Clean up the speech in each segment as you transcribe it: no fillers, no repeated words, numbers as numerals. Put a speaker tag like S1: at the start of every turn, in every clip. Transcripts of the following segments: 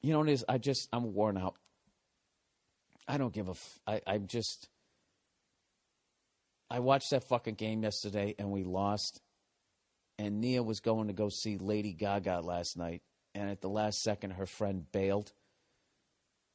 S1: You know what it is? I'm worn out. I don't give a I watched that fucking game yesterday and we lost. And Nia was going to go see Lady Gaga last night. And at the last second, her friend bailed.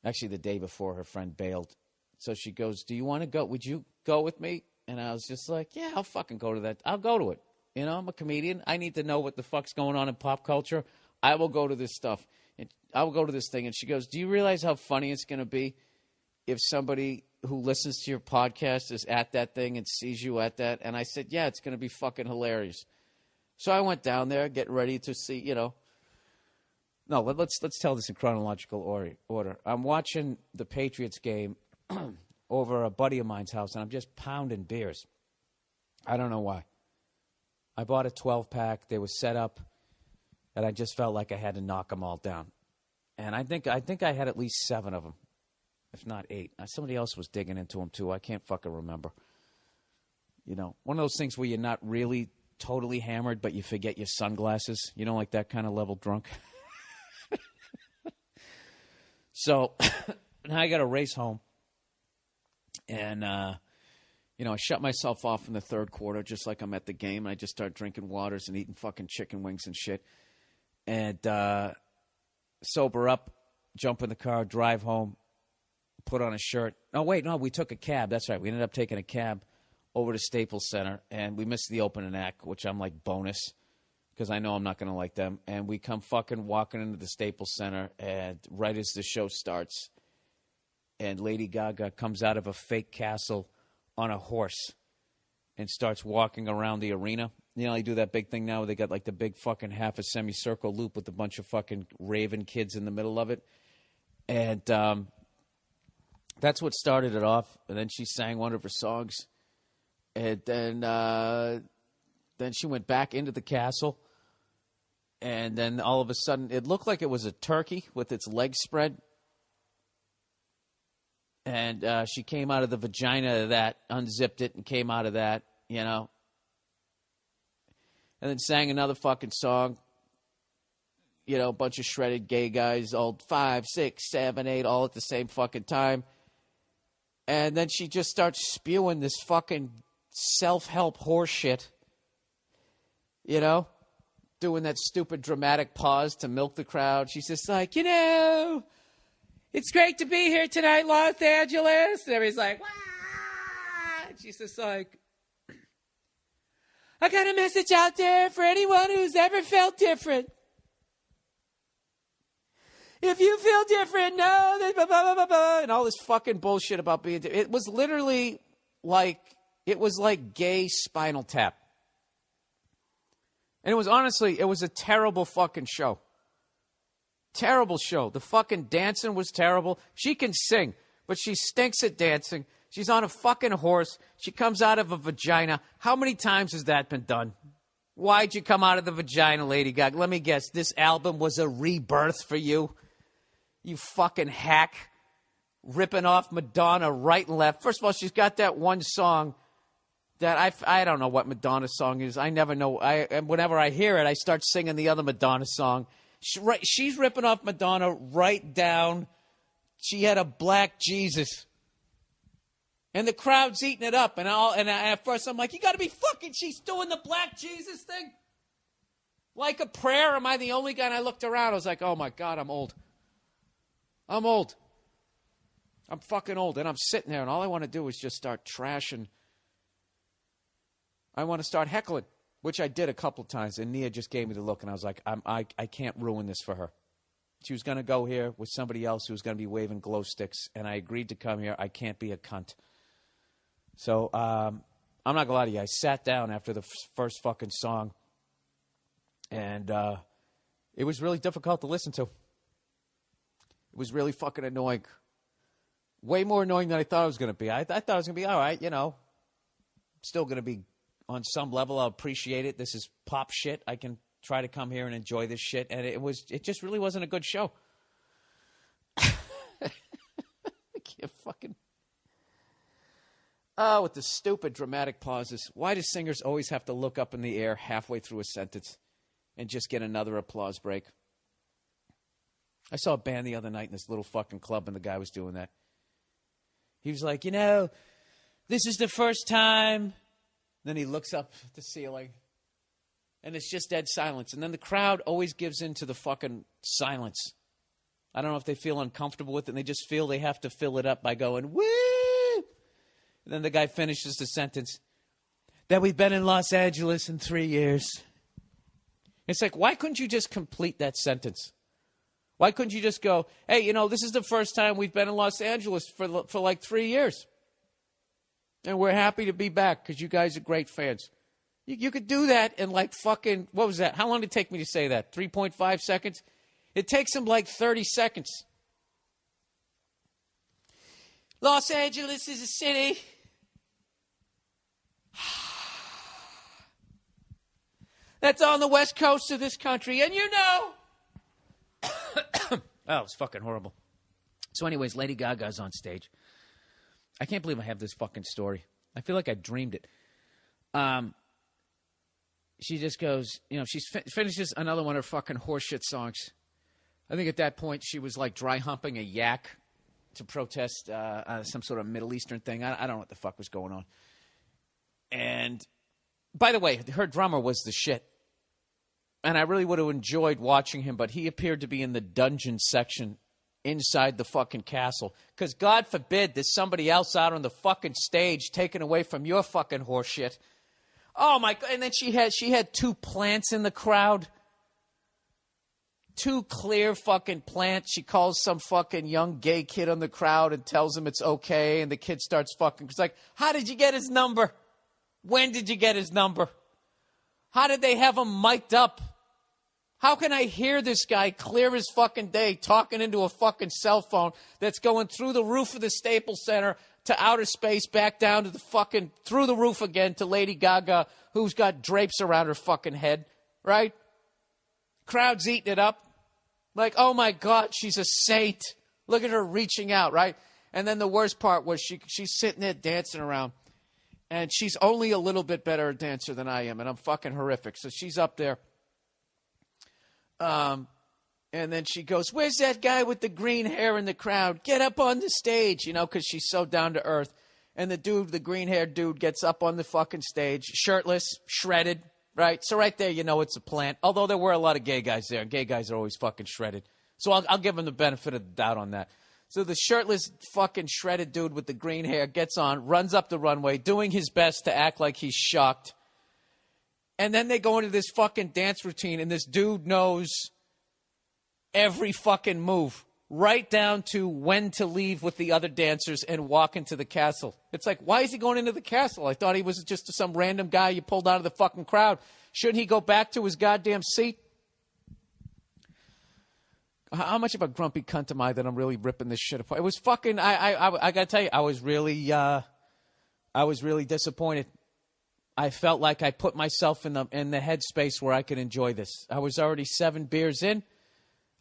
S1: Actually, the day before, her friend bailed. So she goes, do you want to go? Would you go with me? And I was just like, yeah, I'll fucking go to that. I'll go to it. You know, I'm a comedian. I need to know what the fuck's going on in pop culture. I will go to this stuff. And I will go to this thing. And she goes, do you realize how funny it's going to be if somebody who listens to your podcast is at that thing and sees you at that? And I said, yeah, it's going to be fucking hilarious. So I went down there getting ready to see, you know. No, let's tell this in chronological order. I'm watching the Patriots game over a buddy of mine's house, and I'm just pounding beers. I don't know why. I bought a 12-pack. They were set up, and I just felt like I had to knock them all down. And I think I had at least 7 of them, if not 8. Somebody else was digging into them, too. I can't fucking remember. You know, one of those things where you're not really totally hammered, but you forget your sunglasses. You know, like that kind of level drunk. So now I got to race home. And, you know, I shut myself off in the third quarter just like I'm at the game. And I just start drinking waters and eating fucking chicken wings and shit. And sober up, jump in the car, drive home, put on a shirt. Oh, wait, no, we took a cab. That's right. We ended up taking a cab over to Staples Center. And we missed the opening act, which I'm like bonus. Because I know I'm not going to like them. And we come fucking walking into the Staples Center, and right as the show starts, and Lady Gaga comes out of a fake castle on a horse and starts walking around the arena. You know, they do that big thing now where they got like the big fucking half a semicircle loop with a bunch of fucking raving kids in the middle of it. And that's what started it off. And then she sang one of her songs. And then she went back into the castle, and then all of a sudden, it looked like it was a turkey with its legs spread. And she came out of the vagina of that, unzipped it, and came out of that, you know. And then sang another fucking song. You know, a bunch of shredded gay guys, all 5, 6, 7, 8, all at the same fucking time. And then she just starts spewing this fucking self-help horse shit. You know, doing that stupid dramatic pause to milk the crowd. She's just like, you know, it's great to be here tonight, Los Angeles. And everybody's like, wah! And she's just like, I got a message out there for anyone who's ever felt different. If you feel different, no, blah, blah, blah, blah, blah, and all this fucking bullshit about being different. It was literally like, it was like gay Spinal Tap. And it was honestly, it was a terrible fucking show. Terrible show. The fucking dancing was terrible. She can sing, but she stinks at dancing. She's on a fucking horse. She comes out of a vagina. How many times has that been done? Why'd you come out of the vagina, Lady Gaga? Let me guess. This album was a rebirth for you? You fucking hack. Ripping off Madonna right and left. First of all, she's got that one song that I don't know what Madonna's song is. I never know. Whenever I hear it, I start singing the other Madonna song. She's ripping off Madonna right down. She had a black Jesus. And the crowd's eating it up. And at first I'm like, you got to be fucking, she's doing the black Jesus thing? Like a prayer? Am I the only guy? And I looked around. I was like, oh my God, I'm old. I'm old. I'm fucking old. And I'm sitting there and all I want to do is just start trashing. I want to start heckling, which I did a couple times. And Nia just gave me the look, and I was like, I can't ruin this for her. She was going to go here with somebody else who was going to be waving glow sticks, and I agreed to come here. I can't be a cunt. So I'm not going to lie to you. I sat down after the first fucking song, and it was really difficult to listen to. It was really fucking annoying. Way more annoying than I thought it was going to be. I thought it was going to be all right, you know. Still going to be on some level. I'll appreciate it. This is pop shit. I can try to come here and enjoy this shit. And it just really wasn't a good show. I can't fucking. Oh, with the stupid dramatic pauses. Why do singers always have to look up in the air halfway through a sentence and just get another applause break? I saw a band the other night in this little fucking club, and the guy was doing that. He was like, this is the first time. Then he looks up at the ceiling, and it's just dead silence. And then the crowd always gives in to the fucking silence. I don't know if they feel uncomfortable with it, and they just feel they have to fill it up by going, woo! And then the guy finishes the sentence, that we've been in Los Angeles in 3 years. It's like, why couldn't you just complete that sentence? Why couldn't you just go, hey, this is the first time we've been in Los Angeles for like 3 years. And we're happy to be back because you guys are great fans. You could do that in like fucking, what was that? How long did it take me to say that? 3.5 seconds? It takes him like 30 seconds. Los Angeles is a city. That's on the west coast of this country. And oh, it's fucking horrible. So anyways, Lady Gaga's on stage. I can't believe I have this fucking story. I feel like I dreamed it. She just goes, she finishes another one of her fucking horseshit songs. I think at that point she was like dry humping a yak to protest some sort of Middle Eastern thing. I don't know what the fuck was going on. And by the way, her drummer was the shit. And I really would have enjoyed watching him, but he appeared to be in the dungeon section inside the fucking castle. Because God forbid there's somebody else out on the fucking stage taken away from your fucking horseshit. Oh my God. And then she had 2 plants in the crowd. 2 clear fucking plants. She calls some fucking young gay kid on the crowd and tells him it's okay. And the kid starts fucking. It's like, how did you get his number? When did you get his number? How did they have him mic'd up? How can I hear this guy clear as fucking day talking into a fucking cell phone that's going through the roof of the Staples Center to outer space, back down to the fucking, through the roof again to Lady Gaga, who's got drapes around her fucking head, right? Crowd's eating it up. Like, oh my God, she's a saint. Look at her reaching out, right? And then the worst part was she's sitting there dancing around. And she's only a little bit better a dancer than I am, and I'm fucking horrific. So she's up there. And then she goes, where's that guy with the green hair in the crowd? Get up on the stage, because she's so down to earth. And the green-haired dude gets up on the fucking stage, shirtless, shredded, right? So right there, it's a plant. Although there were a lot of gay guys there, and gay guys are always fucking shredded. So I'll give him the benefit of the doubt on that. So the shirtless, fucking shredded dude with the green hair gets on, runs up the runway, doing his best to act like he's shocked. And then they go into this fucking dance routine, and this dude knows every fucking move, right down to when to leave with the other dancers and walk into the castle. It's like, why is he going into the castle? I thought he was just some random guy you pulled out of the fucking crowd. Shouldn't he go back to his goddamn seat? How much of a grumpy cunt am I that I'm really ripping this shit apart? It was fucking, I gotta tell you, I was really disappointed. I felt like I put myself in the headspace where I could enjoy this. I was already 7 beers in.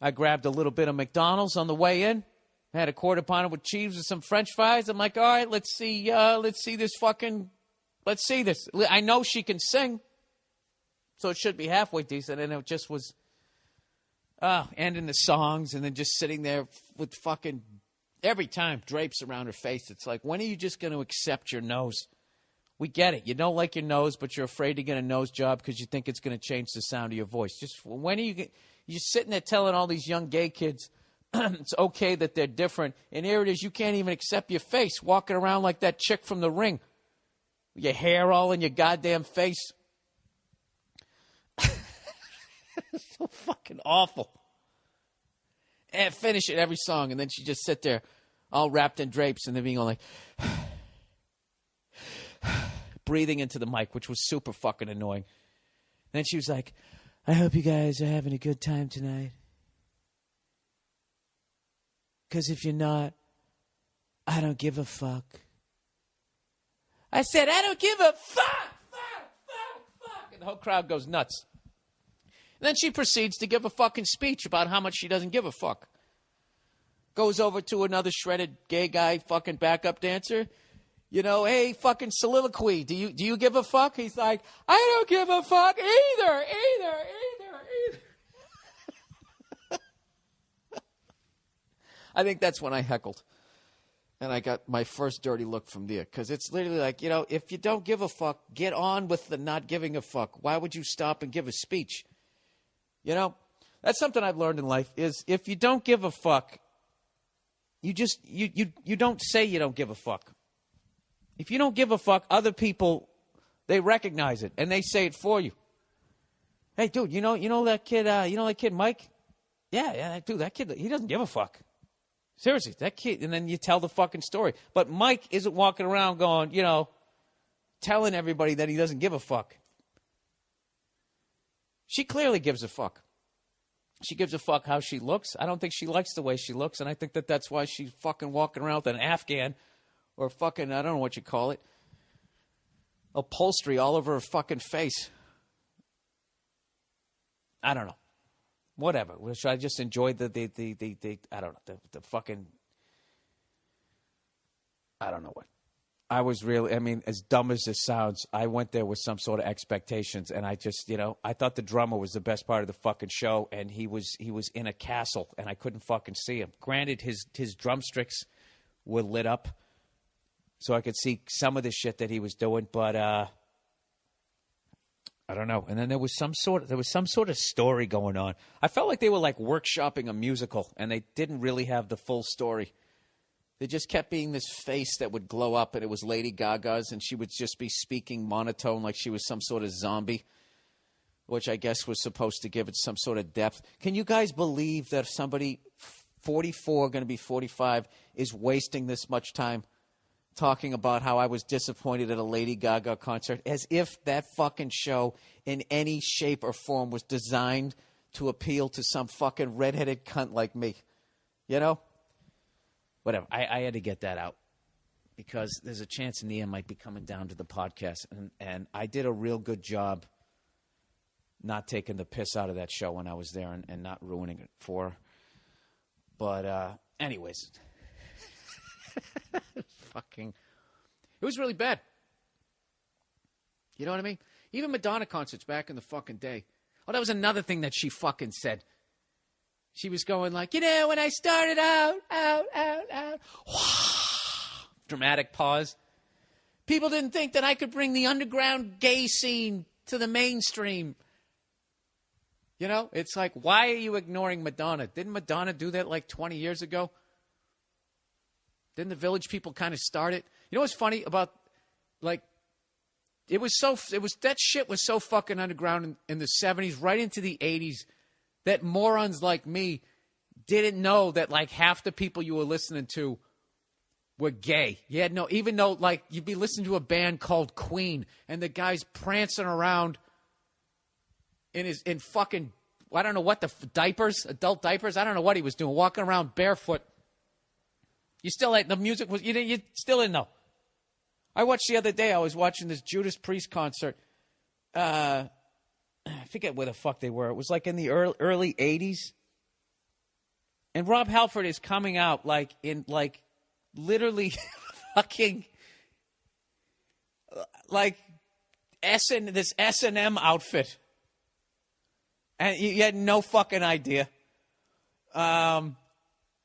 S1: I grabbed a little bit of McDonald's on the way in. I had a quarter pounder with cheese with some French fries. I'm like, all right, let's see this. I know she can sing, so it should be halfway decent. And it just was, ending the songs and then just sitting there with fucking, every time, drapes around her face. It's like, when are you just going to accept your nose? We get it. You don't like your nose, but you're afraid to get a nose job because you think it's going to change the sound of your voice. Just when are you're sitting there telling all these young gay kids it's okay that they're different, and here it is, you can't even accept your face, walking around like that chick from The Ring, your hair all in your goddamn face. It's so fucking awful. And finish it every song, and then she just sit there all wrapped in drapes and then being all like breathing into the mic, which was super fucking annoying. And then she was like, I hope you guys are having a good time tonight. Because if you're not, I don't give a fuck. I said, I don't give a fuck. And the whole crowd goes nuts. And then she proceeds to give a fucking speech about how much she doesn't give a fuck. Goes over to another shredded gay guy, fucking backup dancer. Hey, fucking soliloquy. Do you give a fuck? He's like, I don't give a fuck either. I think that's when I heckled. And I got my first dirty look from there. Because it's literally like, if you don't give a fuck, get on with the not giving a fuck. Why would you stop and give a speech? That's something I've learned in life is if you don't give a fuck, you don't say you don't give a fuck. If you don't give a fuck, other people, they recognize it and they say it for you. Hey, dude, you know that kid Mike? Yeah, dude, that kid, he doesn't give a fuck. Seriously, that kid, and then you tell the fucking story. But Mike isn't walking around going, telling everybody that he doesn't give a fuck. She clearly gives a fuck. She gives a fuck how she looks. I don't think she likes the way she looks, and I think that's why she's fucking walking around with an Afghan or fucking, I don't know what you call it, upholstery all over her fucking face. I don't know. Whatever. Should I just enjoy the I don't know, the fucking, I don't know what. I was really, as dumb as this sounds, I went there with some sort of expectations, and I just, I thought the drummer was the best part of the fucking show, and he was in a castle, and I couldn't fucking see him. Granted, his drumsticks were lit up, so I could see some of the shit that he was doing, but I don't know. And then there was some sort of story going on. I felt like they were like workshopping a musical, and they didn't really have the full story. They just kept being this face that would glow up, and it was Lady Gaga's, and she would just be speaking monotone like she was some sort of zombie, which I guess was supposed to give it some sort of depth. Can you guys believe that somebody 44, going to be 45, is wasting this much time talking about how I was disappointed at a Lady Gaga concert, as if that fucking show in any shape or form was designed to appeal to some fucking redheaded cunt like me. Whatever. I had to get that out because there's a chance Nia might be coming down to the podcast, and I did a real good job not taking the piss out of that show when I was there and not ruining it for her. But anyways, it was really bad. You know what I mean? Even Madonna concerts back in the fucking day. Oh, that was another thing that she fucking said. She was going like, when I started out. Dramatic pause. People didn't think that I could bring the underground gay scene to the mainstream. It's like, why are you ignoring Madonna? Didn't Madonna do that like 20 years ago? Didn't the Village People kind of start it? You know what's funny about, like, that shit was so fucking underground in the 70s, right into the 80s, that morons like me didn't know that, like, half the people you were listening to were gay. Even though, like, you'd be listening to a band called Queen, and the guy's prancing around in fucking, I don't know what, diapers, adult diapers, I don't know what he was doing, walking around barefoot. You still, like, the music was, you still didn't know. I watched the other day, I was watching this Judas Priest concert. I forget where the fuck they were. It was like in the early 80s. And Rob Halford is coming out like in like literally fucking like this S&M outfit. And you had no fucking idea. I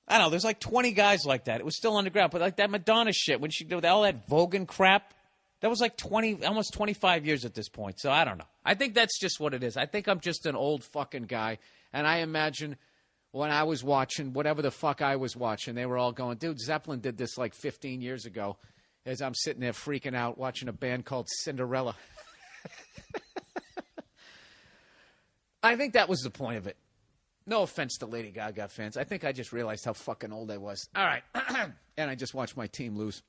S1: don't know. There's like 20 guys like that. It was still underground. But like that Madonna shit, when she did all that Vogan crap, that was like almost 25 years at this point. So I don't know. I think that's just what it is. I think I'm just an old fucking guy. And I imagine when I was watching whatever the fuck I was watching, they were all going, dude, Zeppelin did this like 15 years ago. As I'm sitting there freaking out watching a band called Cinderella. I think that was the point of it. No offense to Lady Gaga fans. I think I just realized how fucking old I was. All right. And I just watched my team lose.